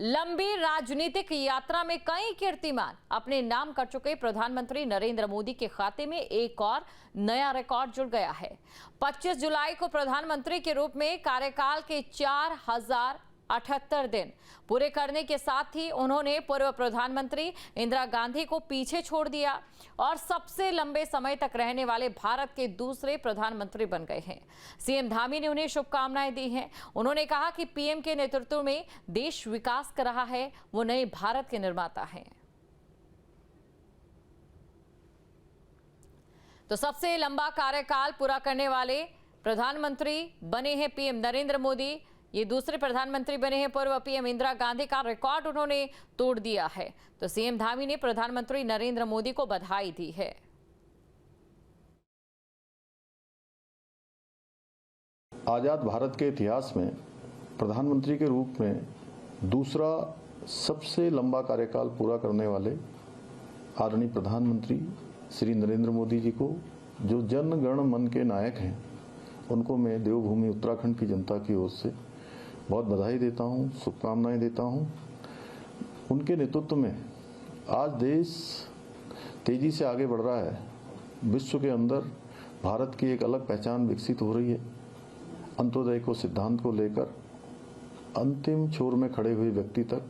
लंबी राजनीतिक यात्रा में कई कीर्तिमान अपने नाम कर चुके प्रधानमंत्री नरेंद्र मोदी के खाते में एक और नया रिकॉर्ड जुड़ गया है। 25 जुलाई को प्रधानमंत्री के रूप में कार्यकाल के 4078 दिन पूरे करने के साथ ही उन्होंने पूर्व प्रधानमंत्री इंदिरा गांधी को पीछे छोड़ दिया और सबसे लंबे समय तक रहने वाले भारत के दूसरे प्रधानमंत्री बन गए हैं। सीएम धामी ने उन्हें शुभकामनाएं दी हैं। उन्होंने कहा कि पीएम के नेतृत्व में देश विकास कर रहा है, वो नए भारत के निर्माता हैं। तो सबसे लंबा कार्यकाल पूरा करने वाले प्रधानमंत्री बने हैं पीएम नरेंद्र मोदी। ये दूसरे प्रधानमंत्री बने हैं। पूर्व पीएम इंदिरा गांधी का रिकॉर्ड उन्होंने तोड़ दिया है। तो सीएम धामी ने प्रधानमंत्री नरेंद्र मोदी को बधाई दी है। आजाद भारत के इतिहास में प्रधानमंत्री के रूप में दूसरा सबसे लंबा कार्यकाल पूरा करने वाले आदरणीय प्रधानमंत्री श्री नरेंद्र मोदी जी को, जो जन गण मन के नायक हैं, उनको मैं देवभूमि उत्तराखंड की जनता की ओर से बहुत बधाई देता हूं, शुभकामनाएं देता हूं। उनके नेतृत्व में आज देश तेजी से आगे बढ़ रहा है। विश्व के अंदर भारत की एक अलग पहचान विकसित हो रही है। अंत्योदय को सिद्धांत को लेकर अंतिम छोर में खड़े हुए व्यक्ति तक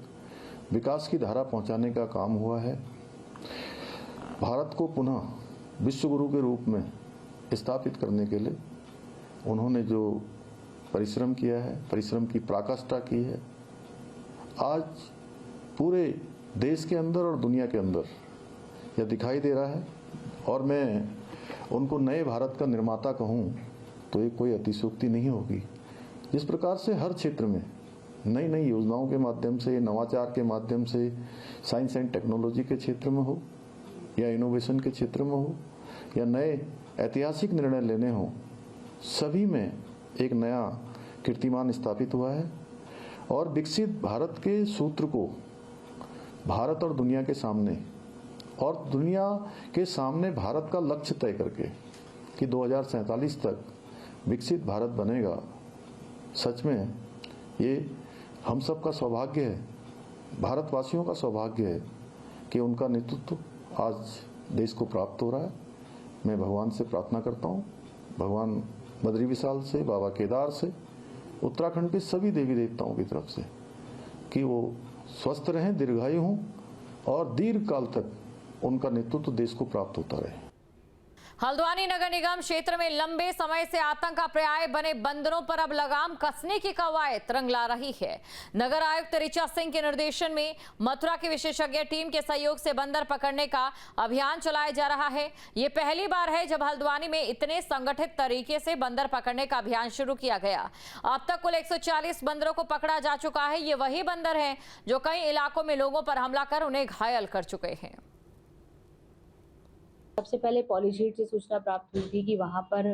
विकास की धारा पहुंचाने का काम हुआ है। भारत को पुनः विश्व गुरु के रूप में स्थापित करने के लिए उन्होंने जो परिश्रम किया है, परिश्रम की पराकाष्ठा की है, आज पूरे देश के अंदर और दुनिया के अंदर यह दिखाई दे रहा है। और मैं उनको नए भारत का निर्माता कहूँ तो ये कोई अतिशयोक्ति नहीं होगी। जिस प्रकार से हर क्षेत्र में नई नई योजनाओं के माध्यम से, नवाचार के माध्यम से, साइंस एंड टेक्नोलॉजी के क्षेत्र में हो या इनोवेशन के क्षेत्र में हो या नए ऐतिहासिक निर्णय लेने हो, सभी में एक नया कीर्तिमान स्थापित हुआ है। और विकसित भारत के सूत्र को भारत और दुनिया के सामने, और दुनिया के सामने भारत का लक्ष्य तय करके कि 2047 तक विकसित भारत बनेगा, सच में ये हम सब का सौभाग्य है, भारतवासियों का सौभाग्य है कि उनका नेतृत्व आज देश को प्राप्त हो रहा है। मैं भगवान से प्रार्थना करता हूँ, भगवान बद्री विशाल से, बाबा केदार से, उत्तराखंड के सभी देवी देवताओं की तरफ से कि वो स्वस्थ रहें, दीर्घायु हों और दीर्घ काल तक उनका नेतृत्व देश को प्राप्त होता रहे। हल्द्वानी नगर निगम क्षेत्र में लंबे समय से आतंक का पर्याय बने बंदरों पर अब लगाम कसने की कवायद रंग ला रही है। नगर आयुक्त ऋचा सिंह के निर्देशन में मथुरा की विशेषज्ञ टीम के सहयोग से बंदर पकड़ने का अभियान चलाया जा रहा है। ये पहली बार है जब हल्द्वानी में इतने संगठित तरीके से बंदर पकड़ने का अभियान शुरू किया गया। अब तक कुल 140 बंदरों को पकड़ा जा चुका है। ये वही बंदर हैं जो कई इलाकों में लोगों पर हमला कर उन्हें घायल कर चुके हैं। सबसे पहले पॉलीशीट से सूचना प्राप्त हुई थी कि वहाँ पर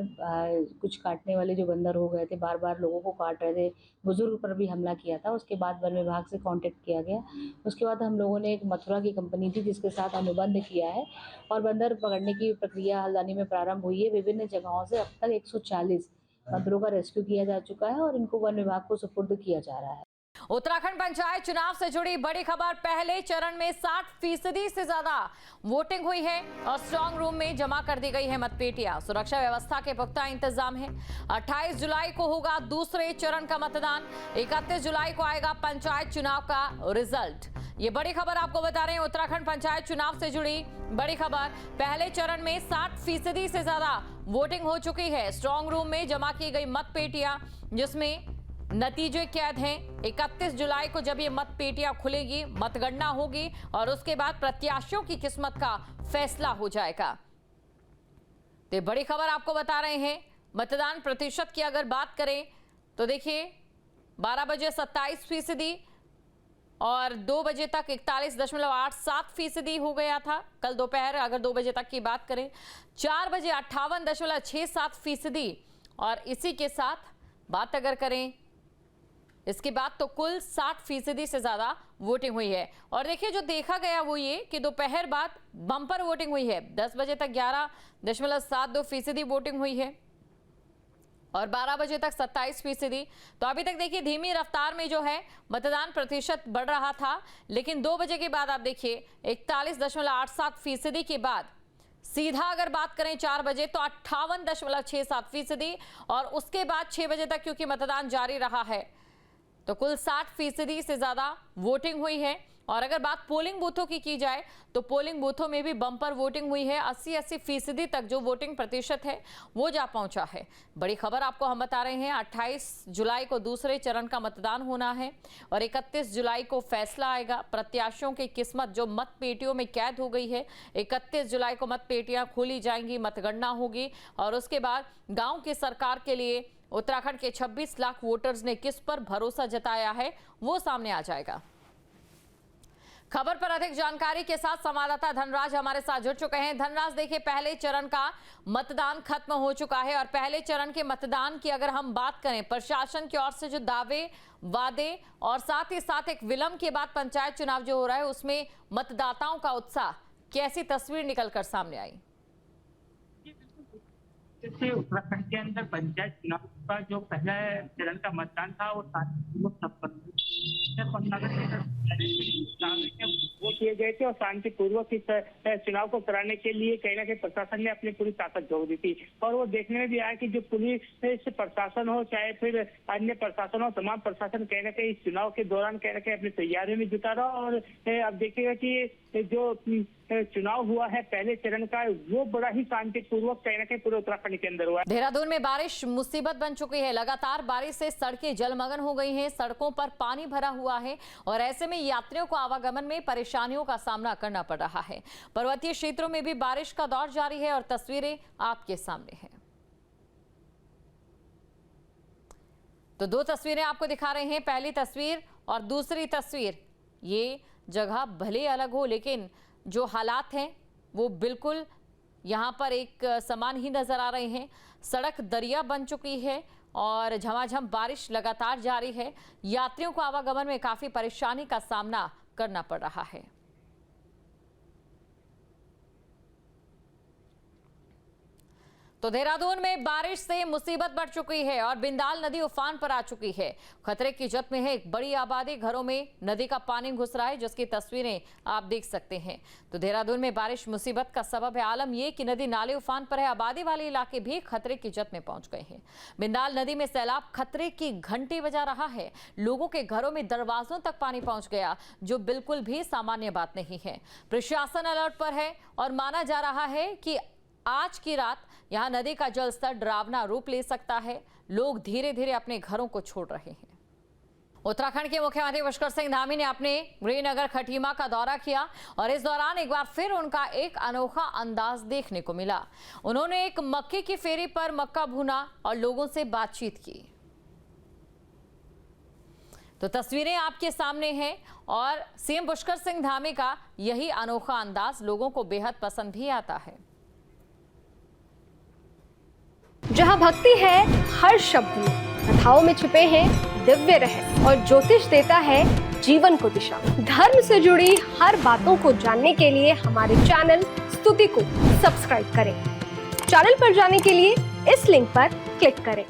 कुछ काटने वाले जो बंदर हो गए थे, बार बार लोगों को काट रहे थे, बुजुर्ग पर भी हमला किया था। उसके बाद वन विभाग से कांटेक्ट किया गया। उसके बाद हम लोगों ने एक मथुरा की कंपनी थी जिसके साथ अनुबंध किया है और बंदर पकड़ने की प्रक्रिया हल्द्वानी में प्रारंभ हुई है। विभिन्न जगहों से अब तक 140 बंदरों का रेस्क्यू किया जा चुका है और इनको वन विभाग को सुपुर्द किया जा रहा है। उत्तराखंड पंचायत चुनाव से जुड़ी बड़ी खबर। पहले चरण में 60% से ज्यादा वोटिंग हुई है और स्ट्रांग रूम में जमा कर दी गई है मतपेटियां। सुरक्षा व्यवस्था के पुख्ता इंतजाम है। 28 जुलाई को होगा दूसरे चरण का मतदान। 31 जुलाई को आएगा पंचायत चुनाव का रिजल्ट। ये बड़ी खबर आपको बता रहे हैं, उत्तराखंड पंचायत चुनाव से जुड़ी बड़ी खबर। पहले चरण में 60% से ज्यादा वोटिंग हो चुकी है। स्ट्रांग रूम में जमा की गई मतपेटियां, जिसमें नतीजे कैद हैं। 31 जुलाई को जब ये मतपेटियां खुलेगी, मतगणना होगी और उसके बाद प्रत्याशियों की किस्मत का फैसला हो जाएगा। तो बड़ी खबर आपको बता रहे हैं। मतदान प्रतिशत की अगर बात करें तो देखिए 12 बजे 27% और 2 बजे तक 41.87% हो गया था। कल दोपहर अगर 2 बजे तक की बात करें, 4 बजे 58.67% और इसी के साथ बात अगर करें इसके बाद तो कुल 60% से ज्यादा वोटिंग हुई है। और देखिए जो देखा गया वो ये कि दोपहर बाद बम्पर वोटिंग हुई है। 10 बजे तक 11.72% वोटिंग हुई है और 12 बजे तक 27%। तो अभी तक देखिए धीमी रफ्तार में जो है मतदान प्रतिशत बढ़ रहा था, लेकिन 2 बजे के बाद आप देखिए 41.87% के बाद सीधा अगर बात करें 4 बजे तो 58.67%, और उसके बाद 6 बजे तक क्योंकि मतदान जारी रहा है तो कुल 60% से ज्यादा वोटिंग हुई है। और अगर बात पोलिंग बूथों की जाए तो पोलिंग बूथों में भी बम्पर वोटिंग हुई है। 80% तक जो वोटिंग प्रतिशत है वो जा पहुंचा है। बड़ी खबर आपको हम बता रहे हैं, 28 जुलाई को दूसरे चरण का मतदान होना है और 31 जुलाई को फैसला आएगा। प्रत्याशियों की किस्मत जो मतपेटियों में कैद हो गई है, 31 जुलाई को मतपेटियां खोली जाएंगी, मतगणना होगी और उसके बाद गांव की सरकार के लिए उत्तराखंड के 26 लाख वोटर्स ने किस पर भरोसा जताया है वो सामने आ जाएगा। खबर पर अधिक जानकारी के साथ संवाददाता धनराज हमारे साथ जुड़ चुके हैं। धनराज, देखिए पहले चरण का मतदान खत्म हो चुका है और पहले चरण के मतदान की अगर हम बात करें, प्रशासन की ओर से जो दावे वादे और साथ ही साथ एक विलंब के बाद पंचायत चुनाव जो हो रहा है उसमें मतदाताओं का उत्साह, कैसी तस्वीर निकलकर सामने आई? जैसे उत्तराखंड के अंदर पंचायत चुनाव का जो पहला चरण का मतदान था वो वो किए गए थे और शांतिपूर्वक इस चुनाव को कराने के लिए कहीं ना कहीं प्रशासन ने अपनी पूरी ताकत झोंक दी थी। और वो देखने में भी आया कि जो पुलिस प्रशासन हो चाहे फिर अन्य प्रशासन हो, तमाम प्रशासन कहीं ना कहीं इस चुनाव के दौरान कहीं ना कहीं अपनी तैयारियों में जुटा रहा। और अब देखिएगा कि जो चुनाव हुआ है पहले चरण का वो बड़ा ही शांतिपूर्वक कहीं ना कहीं पूरे उत्तराखंड के अंदर हुआ है। देहरादून में बारिश मुसीबत बन चुकी है। लगातार बारिश से सड़कें जलमग्न हो गई हैं, सड़कों पर पानी भरा हुआ है और ऐसे में यात्रियों को आवागमन में परेशानियों का सामना करना पड़ रहा है। पर्वतीय क्षेत्रों में भी बारिश का दौर जारी है और तस्वीरें आपके सामने हैं। तो 2 तस्वीरें आपको दिखा रहे हैं, पहली तस्वीर और दूसरी तस्वीर। ये जगह भले अलग हो लेकिन जो हालात हैं वो बिल्कुल यहाँ पर एक समान ही नजर आ रहे हैं। सड़क दरिया बन चुकी है और झमाझम बारिश लगातार जारी है। यात्रियों को आवागमन में काफी परेशानी का सामना करना पड़ रहा है। तो देहरादून में बारिश से मुसीबत बढ़ चुकी है और बिंदाल नदी उफान पर आ चुकी है। खतरे की जद में है एक बड़ी आबादी, घरों में नदी का पानी घुस रहा है जिसकी तस्वीरें आप देख सकते हैं। तो देहरादून में बारिश मुसीबत का सबब है। आलम यह कि नदी नाले उफान पर है, आबादी वाले इलाके भी खतरे की जद में पहुंच गए हैं। बिंदाल नदी में सैलाब खतरे की घंटी बजा रहा है। लोगों के घरों में दरवाजों तक पानी पहुंच गया, जो बिल्कुल भी सामान्य बात नहीं है। प्रशासन अलर्ट पर है और माना जा रहा है कि आज की रात यहां नदी का जलस्तर डरावना रूप ले सकता है। लोग धीरे धीरे अपने घरों को छोड़ रहे हैं। उत्तराखंड के मुख्यमंत्री पुष्कर सिंह धामी ने अपने गृहनगर खटीमा का दौरा किया और इस दौरान एक बार फिर उनका एक अनोखा अंदाज देखने को मिला। उन्होंने एक मक्के की फेरी पर मक्का भूना और लोगों से बातचीत की। तो तस्वीरें आपके सामने हैं और सीएम पुष्कर सिंह धामी का यही अनोखा अंदाज लोगों को बेहद पसंद भी आता है। जहाँ भक्ति है हर शब्द में, कथाओं में छुपे हैं दिव्य रहस्य और ज्योतिष देता है जीवन को दिशा। धर्म से जुड़ी हर बातों को जानने के लिए हमारे चैनल स्तुति को सब्सक्राइब करें। चैनल पर जाने के लिए इस लिंक पर क्लिक करें।